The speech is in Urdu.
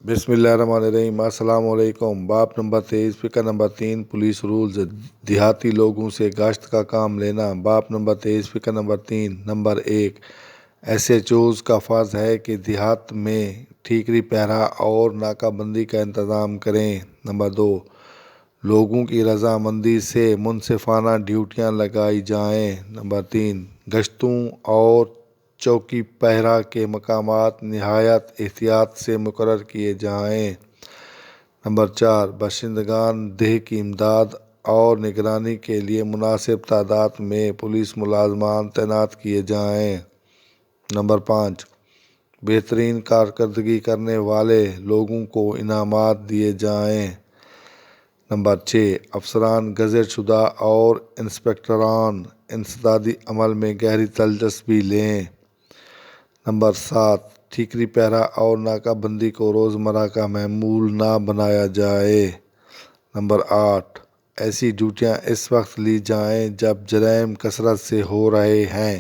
بسم اللہ الرحمن الرحیم۔ السلام علیکم۔ باب نمبر 23، فقہ نمبر 3، پولیس رولز، دیہاتی لوگوں سے گشت کا کام لینا۔ باب نمبر 23، فقہ number 3۔ Number 1، S H Os کا فرض ہے کہ دیہات میں ٹھیکری پہرا اور ناکہ بندی کا انتظام کریں۔ نمبر 2، لوگوں کی رضامندی سے منصفانہ ڈیوٹیاں لگائی جائیں۔ نمبر 3، گشتوں اور چوکی پہرا کے مقامات نہایت احتیاط سے مقرر کیے جائیں۔ نمبر 4، باشندگان دیہی کی امداد اور نگرانی کے لیے مناسب تعداد میں پولیس ملازمان تعینات کیے جائیں۔ نمبر 5، بہترین کارکردگی کرنے والے لوگوں کو انعامات دیے جائیں۔ نمبر 6، افسران گزٹ شدہ اور انسپکٹران انسدادی عمل میں گہری دلچسپی لیں۔ نمبر 7، ٹھیکری پہرا اور ناکہ بندی کو روزمرہ کا معمول نہ بنایا جائے۔ نمبر 8، ایسی ڈیوٹیاں اس وقت لی جائیں جب جرائم کثرت سے ہو رہے ہیں۔